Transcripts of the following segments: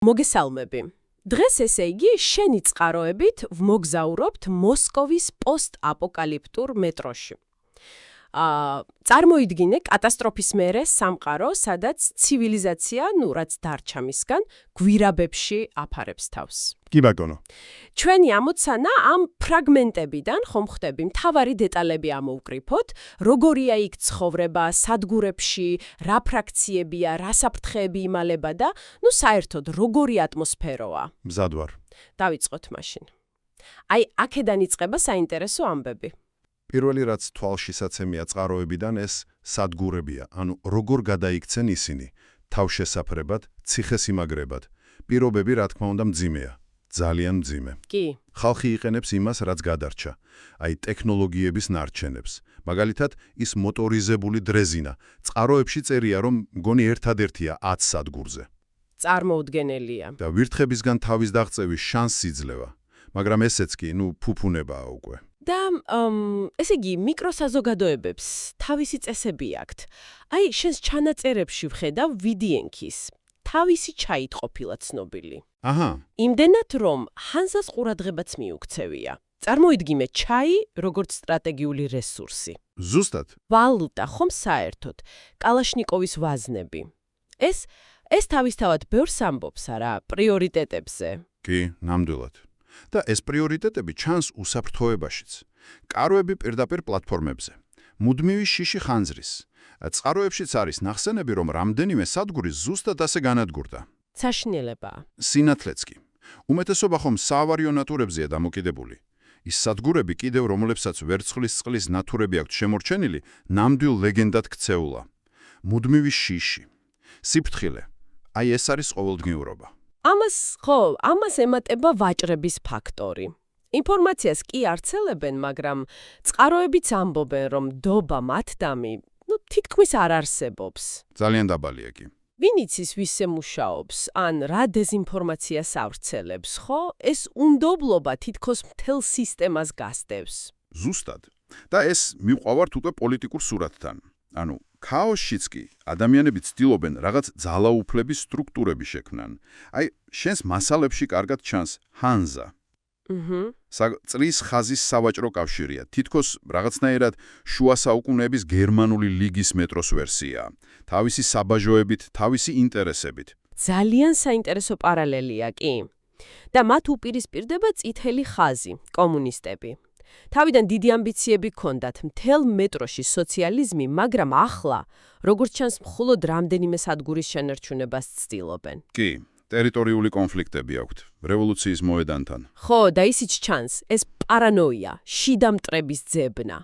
მოგესალმები. დღეს ესე იგი შენი წყაროებით ვმოგზაურობთ მოსკოვის პოსტ-აპოკალიფტურ მეტროში. წარმოიდგინე კატასტროფის მერე სამყარო, სადაც ცივილიზაცია, რაც დარჩა მისგან, გვირაბებში აფარებს თავს. კი ბატონო. ჩვენი ამოცანა ამ ფრაგმენტებიდან ხომ ხვდები, მთავარი დეტალები ამოვკრიფოთ, როგორია იქ ცხოვრება, სადგურებში, რა ფრაქციებია, რა საფრთხეები იმალება და, საერთოდ როგორი ატმოსფეროა. მზად ვარ. დავიწყოთ მაშინ. აქედან იწყება საინტერესო ამბები. პირველი რაც თვალშისაცემია წყაროებიდან ეს სადგურებია, ანუ როგორ გადაიქცენ ისინი, თავშესაფრებად, ციხესიმაგრებად. პირობები რა თქმა უნდა მძიმეა, ძალიან მძიმე. კი. ხალხი იყენებს იმას, რაც გადარჩა, ტექნოლოგიების ნარჩენებს. მაგალითად, ის მოტორიზებული დრეზინა. წყაროებში წერია, რომ მგონი ერთადერთია 10 სადგურზე. წარმოუდგენელია. და ვირთხებისგან თავის დაღწევის შანსი იძლევა. მაგრამ ესეც კი, ფუფუნებაა უკვე. და ესე იგი, მიკროსაზოგადოებებს თავისი წესები აქვთ. შენს ჩანაწერებში ვხედავ ვიდიენქის. თავისი ჩაით ყოფილა ცნობილი. აჰა. იმდენად, რომ ჰანზას ყურადღებაც მიუქცევია. წარმოიდგინე ჩაი, როგორც სტრატეგიული რესურსი. ზუსტად. ვალუტა, ხომ საერთოდ, კალაშნიკოვის ვაზნები. ეს თავისთავად ბევრს ამბობს, არა, პრიორიტეტებზე. კი, ნამდვილად. და ეს პრიორიტეტები ჩანს უსაფრთხოებაშიც. კაროები პირდაპირ პლატფორმებზე. მუდმივი შიში ხანძრის. წყაროებშიც არის ნახსენები, რომ რამდენიმე სადგური ზუსტად ასე განადგურდა. საშინელებაა. სინათლეც კი. უმეტესობა ხომ საავარიო ნატურებზეა დამოკიდებული. ის სადგურები კიდევ რომლებსაც ვერცხლის წყლის ნათურები აქვთ შემორჩენილი, ნამდვილ ლეგენდად ქცეულა. მუდმივი შიში. სიფრთხილე. ეს არის ყოველდღიურობა. ამას ემატება ვაჭრების ფაქტორი. ინფორმაციას კი არცელებენ, მაგრამ წყაროებიც ამბობენ, რომ დობა მათდამი, თითქმის არ არსებობს. ძალიან დაბალია კი. ვინ იცის ვისზე მუშაობს, ან რა დეზინფორმაციას ავრცელებს, ხო? ეს უნდობლობა თითქოს მთელ სისტემას გასდევს. ზუსტად. და ეს მივყავართ უკვე პოლიტიკურ სურათთან. ქაოსშიც კი ადამიანები ცდილობენ რაღაც ძალაუფლების სტრუქტურები შექმნან. შენს მასალებში კარგად ჩანს ჰანზა. წრის ხაზის სავაჭრო კავშირია. თითქოს რაღაცნაირად შუა საუკუნეების გერმანული ლიგის მეტროს ვერსია. თავისი საბაჟოებით, თავისი ინტერესებით. ძალიან საინტერესო პარალელია კი. და მათ უპირისპირდება წითელი ხაზი, კომუნისტები. თავიდან დიდი ამბიციები ჰქონდათ მთელ მეტროში სოციალიზმი, მაგრამ ახლა, როგორც ჩანს, მხოლოდ რამდენიმე სადგურის შენარჩუნებას ცდილობენ. კი, ტერიტორიული კონფლიქტები აქვთ, რევოლუციის მოედანთან. ხო, და ისიც ჩანს, ეს პარანოია, შიდა მტრების ძებნა.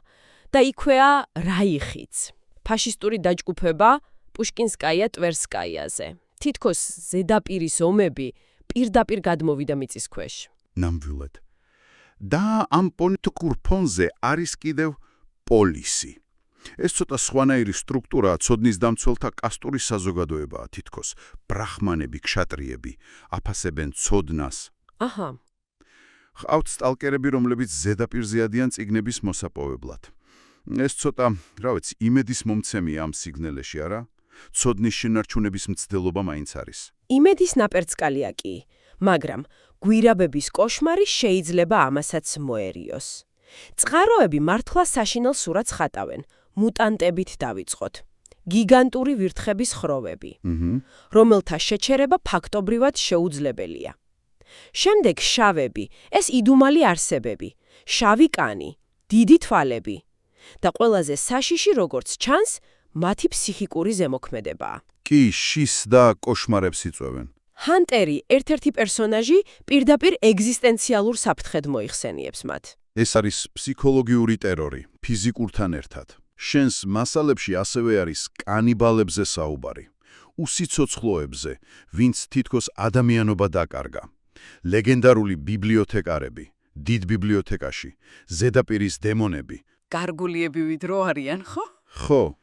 და იქვეა რაიხიც. ფაშისტური დაჯგუფება პუშკინსკაია ტვერსკაიაზე. თითქოს ზედაპირის ომები პირდაპირ გადმოვიდა მიწის ქვეშ. ნამდვილად. და ამ პოლიტიკურ ფონზე არის კიდევ პოლისი. ეს ცოტა სხვანაირი სტრუქტურაა, ცოდნის დამცველთა კასტური საზოგადოებაა თითქოს. ბრაჰმანები, ქშატრიები აფასებენ ცოდნას. აჰა. ჰყავთ სტალკერები, რომლებიც ზედაპირზე ადიან წიგნების მოსაპოვებლად. ეს ცოტა, იმედის მომცემია ამ სიგნალებში, არა? ცოდნის შენარჩუნების მცდელობა მაინც არის. იმედის ნაპერწკალია კი, მაგრამ გვირაბების კოშმარი შეიძლება ამასაც მოერიოს. წყაროები მართლა საშინელ სურათს ხატავენ. მუტანტებით დავიწყოთ. გიგანტური ვირთხების ხროვები, რომელთა შეჩერება ფაქტობრივად შეუძლებელია. შემდეგ შავები, ეს იდუმალი არსებები, შავი კანი, დიდი თვალები. და ყველაზე საშიში, როგორც ჩანს, მათი ფსიქიკური ზემოქმედებაა. კი, შის და კოშმარებს იწვევენ. ჰანტერი, ერთ-ერთი პერსონაჟი, პირდაპირ ეგზისტენციალურ საფრთხედ მოიხსენიებს მათ. ეს არის ფსიქოლოგიური ტერორი, ფიზიკურთან ერთად. შენს მასალებში ასევე არის კანიბალებზე საუბარი. უსიცოცხლოებზე, ვინც თითქოს ადამიანობა დაკარგა. ლეგენდარული ბიბლიოთეკარები, დიდ ბიბლიოთეკაში, ზედაპირის დემონები. გარგულიები ვიდრო არიან, ხო? ხო.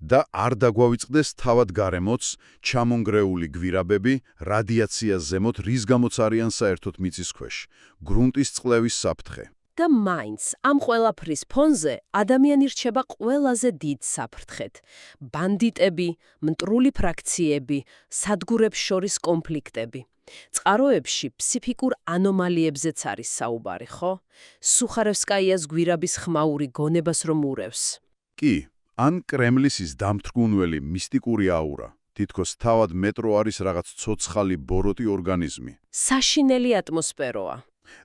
და არ დაგვავიწყდეს თავად გარემოც, ჩამონგრეული გვირაბები, რადიაციას ზემოთ, რის გამოც არიან საერთოდ მიწის ქვეშ, გრუნტის წყლების საფრთხე. და მაინც ამ ყველაფრის ფონზე ადამიანი რჩება ყველაზე დიდ საფრთხედ. ბანდიტები, მტრული ფრაქციები, სადგურებს შორის კონფლიქტები. წყაროებში ფსიქიკურ ანომალიებზეც არის საუბარი, ხო? სუხარევსკაიას გვირაბის ხმაური გონებას რომ ურევს. კი, ან კრემლისის დამთრგუნველი მისტიკური აურა. თითქოს თავად მეტრო არის რაღაც ცოცხალი ბოროტი ორგანიზმი. საშინელი ატმოსფეროა.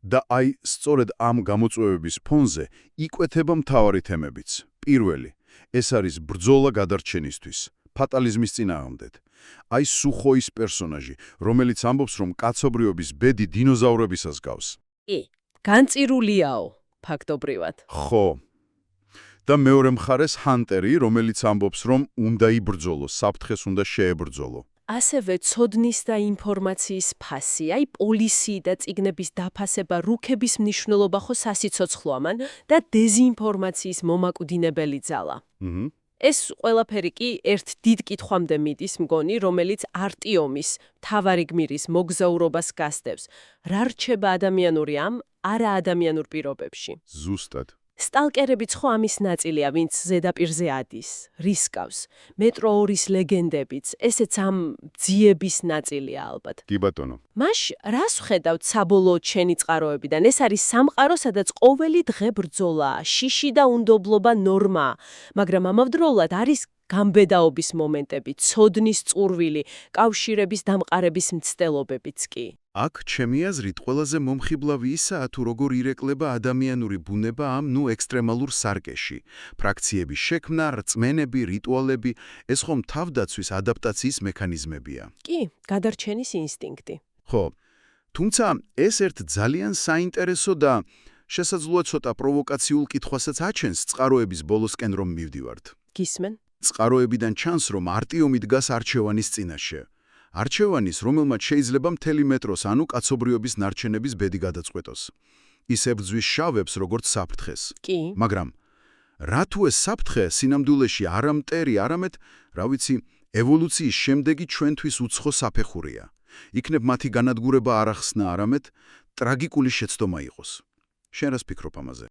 და აი, სწორედ ამ გამოწვევების ფონზე იკვეთება მთავარი თემებიც. პირველი, ეს არის ბრძოლა გადარჩენისთვის, ფატალიზმის წინააღმდეგ. აი სუხოის პერსონაჟი, რომელიც ამბობს, რომ კაცობრიობის ბედი დინოზავრებისას გავს. კი, განწირულიაო, ფაქტობრივად. ხო. და მეორე მხარეს ჰანტერი, რომელიც ამბობს, რომ უნდა იბრძოლოს, საფრთხეს უნდა შეებრძოლო. ასევე ცოდნის და ინფორმაციის ფასი, აი პოლისი და წიგნების დაფასება, რუქების მნიშვნელობა ხო სასიცოცხლო ამან და დეზინფორმაციის მომაკვდინებელი ძალა. ეს ყველაფერი კი ერთ დიდ კითხვამდე მიდის მგონი, რომელიც არტიომის, მთავარი გმირის მოგზაურობას გასდევს. რა რჩება ადამიანური ამ არაადამიანურ პირობებში? ზუსტად. სტალკერებიც ხო ამის ნაწილია, ვინც ზედაპირზე ადის, რისკავს. მეტრო 2-ის ლეგენდებიც, ესეც ამ ძიების ნაწილია ალბათ. კი ბატონო. მაშ რას ვხედავთ საბოლოოდ შენი წყაროებიდან? ეს არის სამყარო, სადაც ყოველი დღე ბრძოლაა, შიში და უნდობლობა ნორმაა, მაგრამ ამავდროულად არის გამბედაობის მომენტები, ცოდნის წურვილი, კავშირების დამყარების მცდელობებიც კი. აქ ჩემი აზრით ყველაზე მომხიბლავი ისაა, თუ როგორ ირეკლება ადამიანური ბუნება ამ ექსტრემალურ სარკეში. ფრაქციების შექმნა, რწმენები, რიტუალები, ეს ხომ თავდაცვის ადაპტაციის მექანიზმებია. კი, გადარჩენის ინსტინქტი. ხო, თუმცა ეს ერთ ძალიან საინტერესო და შესაძლოა ცოტა პროვოკაციულ კითხვასაც აჩენს წყაროების ბოლოსკენ რომ მივდივართ. გისმენ? წყაროებიდან ჩანს, რომ არტიომი დგას არჩევანის წინაშე. არჩევანის, რომელმაც შეიძლება მთელი მეტროს, ანუ კაცობრიობის ნარჩენების ბედი გადაწყვეტოს. ის ებრძვის შავებს, როგორც საფრთხეს. კი. მაგრამ რა თუ ეს საფრთხე სინამდვილეში არა მტერი, არამედ, რა ვიცი, ევოლუციის შემდეგი ჩვენთვის უცხო საფეხურია. იქნებ მათი განადგურება არ ახსნა, არამედ ტრაგიკული შეცდომა იყოს. შენ რას ფიქრობ ამაზე?